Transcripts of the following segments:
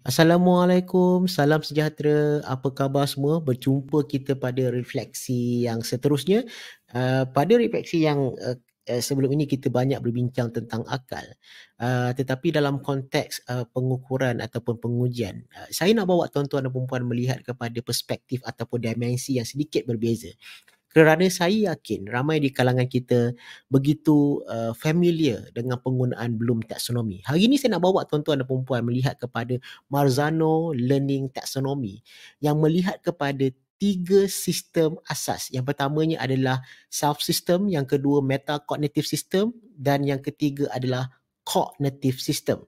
Assalamualaikum, salam sejahtera. Apa khabar semua? Berjumpa kita pada refleksi yang seterusnya. Pada refleksi yang sebelum ini kita banyak berbincang tentang akal. Tetapi dalam konteks pengukuran ataupun pengujian, saya nak bawa tuan-tuan dan puan melihat kepada perspektif ataupun dimensi yang sedikit berbeza. Kerana saya yakin ramai di kalangan kita begitu familiar dengan penggunaan Bloom Taxonomy. Hari ini saya nak bawa tuan-tuan dan puan melihat kepada Marzano Learning Taxonomy yang melihat kepada tiga sistem asas. Yang pertamanya adalah self system, yang kedua metacognitive system dan yang ketiga adalah cognitive system.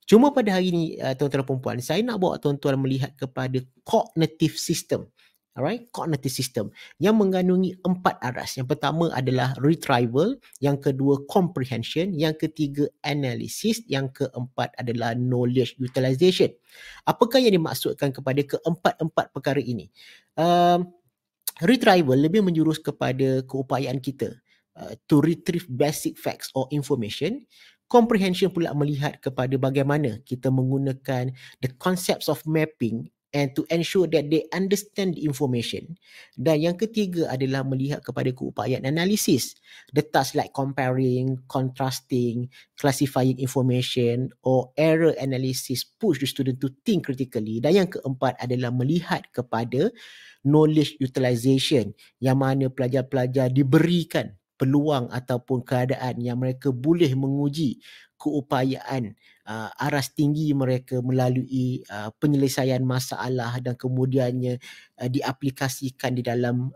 Cuma pada hari ini tuan-tuan dan puan, saya nak bawa tuan-tuan melihat kepada cognitive system. Alright, cognitive system yang mengandungi 4 aras. Yang pertama adalah retrieval, yang kedua comprehension, yang ketiga analysis, yang keempat adalah knowledge utilization. Apakah yang dimaksudkan kepada keempat-empat perkara ini? Um, Retrieval lebih menjurus kepada keupayaan kita to retrieve basic facts or information. Comprehension pula melihat kepada bagaimana kita menggunakan the concepts of mapping and to ensure that they understand the information. Dan yang ketiga adalah melihat kepada keupayaan analisis. The task like comparing, contrasting, classifying information or error analysis push the student to think critically. Dan yang keempat adalah melihat kepada knowledge utilization, yang mana pelajar-pelajar diberikan peluang ataupun keadaan yang mereka boleh menguji keupayaan aras tinggi mereka melalui penyelesaian masalah dan kemudiannya diaplikasikan di dalam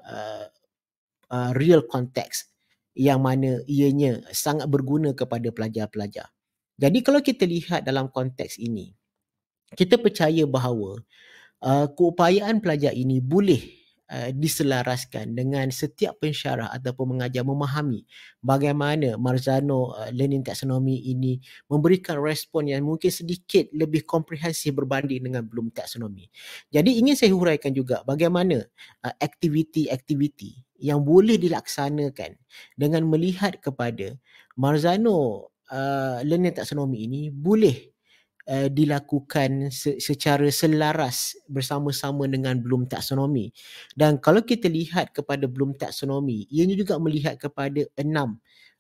real context yang mana ianya sangat berguna kepada pelajar-pelajar. Jadi kalau kita lihat dalam konteks ini, kita percaya bahawa keupayaan pelajar ini boleh diselaraskan dengan setiap pensyarah ataupun mengajar memahami bagaimana Marzano Learning Taxonomy ini memberikan respon yang mungkin sedikit lebih komprehensif berbanding dengan Bloom Taxonomy. Jadi ingin saya huraikan juga bagaimana aktiviti-aktiviti yang boleh dilaksanakan dengan melihat kepada Marzano Learning Taxonomy ini boleh dilakukan secara selaras bersama-sama dengan Bloom Taxonomy. Dan kalau kita lihat kepada Bloom Taxonomy, ianya juga melihat kepada 6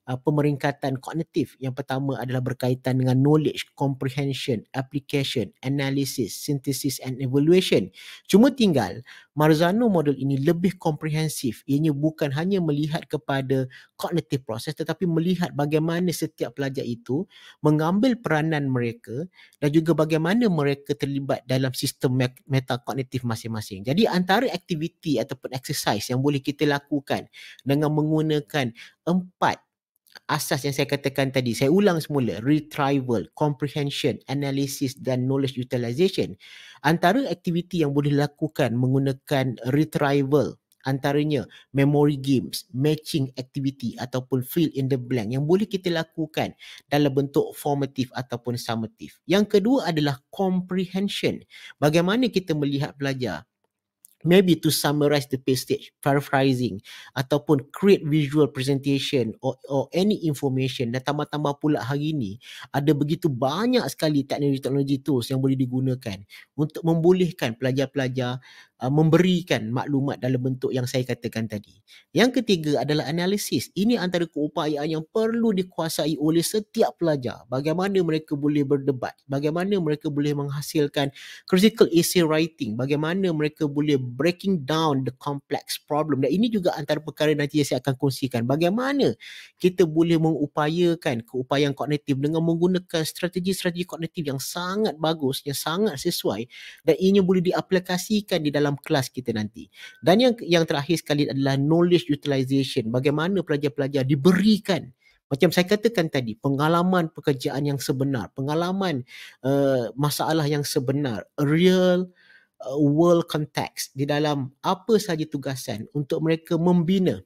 pemeringkatan kognitif. Yang pertama adalah berkaitan dengan knowledge, comprehension, application, analysis, synthesis and evaluation. Cuma tinggal Marzano model ini lebih komprehensif. Ianya bukan hanya melihat kepada cognitive process tetapi melihat bagaimana setiap pelajar itu mengambil peranan mereka dan juga bagaimana mereka terlibat dalam sistem metakognitif masing-masing. Jadi antara aktiviti ataupun exercise yang boleh kita lakukan dengan menggunakan 4 asas yang saya katakan tadi, saya ulang semula: retrieval, comprehension, analysis dan knowledge utilization. Antara aktiviti yang boleh dilakukan menggunakan retrieval antaranya memory games, matching activity ataupun fill in the blank yang boleh kita lakukan dalam bentuk formative ataupun summative. Yang kedua adalah comprehension. Bagaimana kita melihat pelajar maybe to summarize the passage, paraphrasing ataupun create visual presentation or any information. Dan tambah-tambah pula hari ini ada begitu banyak sekali teknologi tools yang boleh digunakan untuk membolehkan pelajar-pelajar memberikan maklumat dalam bentuk yang saya katakan tadi. Yang ketiga adalah analisis. Ini antara keupayaan yang perlu dikuasai oleh setiap pelajar. Bagaimana mereka boleh berdebat, bagaimana mereka boleh menghasilkan critical essay writing, bagaimana mereka boleh breaking down the complex problem. Dan ini juga antara perkara nanti yang saya akan kongsikan. Bagaimana kita boleh mengupayakan keupayaan kognitif dengan menggunakan strategi-strategi kognitif yang sangat bagus, yang sangat sesuai dan ianya boleh diaplikasikan di dalam kelas kita nanti. Dan yang terakhir sekali adalah knowledge utilization. Bagaimana pelajar-pelajar diberikan, macam saya katakan tadi, pengalaman pekerjaan yang sebenar, pengalaman masalah yang sebenar, real world context di dalam apa sahaja tugasan untuk mereka membina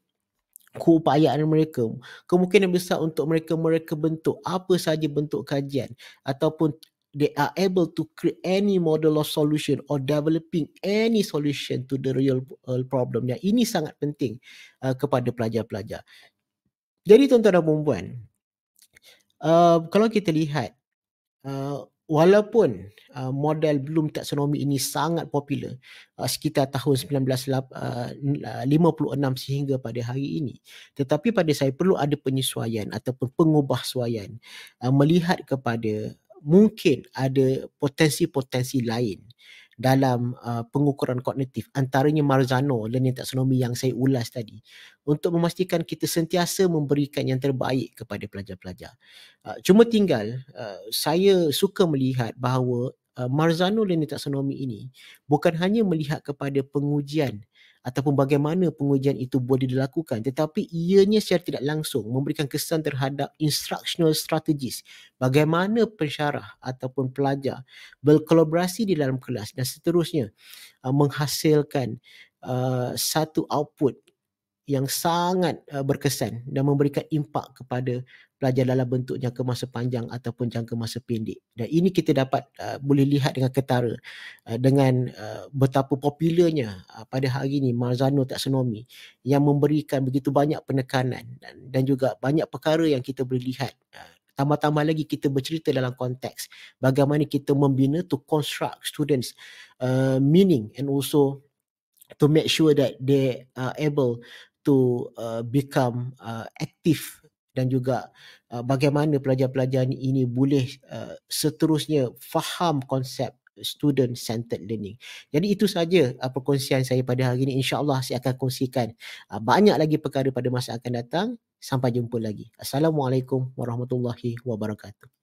keupayaan mereka. Kemungkinan besar untuk mereka bentuk apa sahaja bentuk kajian ataupun they are able to create any model of solution or developing any solution to the real problem. Dan ini sangat penting kepada pelajar-pelajar. Jadi tuan-tuan dan puan-puan, kalau kita lihat walaupun model Bloom taksonomi ini sangat popular sekitar tahun 1956 sehingga pada hari ini, tetapi pada saya perlu ada penyesuaian ataupun pengubahsuaian melihat kepada mungkin ada potensi-potensi lain dalam pengukuran kognitif, antaranya Marzano learning taxonomy yang saya ulas tadi, untuk memastikan kita sentiasa memberikan yang terbaik kepada pelajar-pelajar. Cuma tinggal saya suka melihat bahawa Marzano learning taxonomy ini bukan hanya melihat kepada pengujian ataupun bagaimana pengujian itu boleh dilakukan, tetapi ianya secara tidak langsung memberikan kesan terhadap instructional strategies, bagaimana pensyarah ataupun pelajar berkolaborasi di dalam kelas dan seterusnya menghasilkan satu output yang sangat berkesan dan memberikan impak kepada pelajar dalam bentuk jangka masa panjang ataupun jangka masa pendek. Dan ini kita dapat boleh lihat dengan ketara dengan betapa popularnya pada hari ini Marzano taksonomi yang memberikan begitu banyak penekanan dan juga banyak perkara yang kita boleh lihat. Tambah-tambah lagi kita bercerita dalam konteks bagaimana kita membina to construct students meaning and also to make sure that they are able to become active, dan juga bagaimana pelajar-pelajar ini boleh seterusnya faham konsep student centered learning. Jadi itu saja perkongsian saya pada hari ini. InsyaAllah saya akan kongsikan banyak lagi perkara pada masa akan datang. Sampai jumpa lagi. Assalamualaikum warahmatullahi wabarakatuh.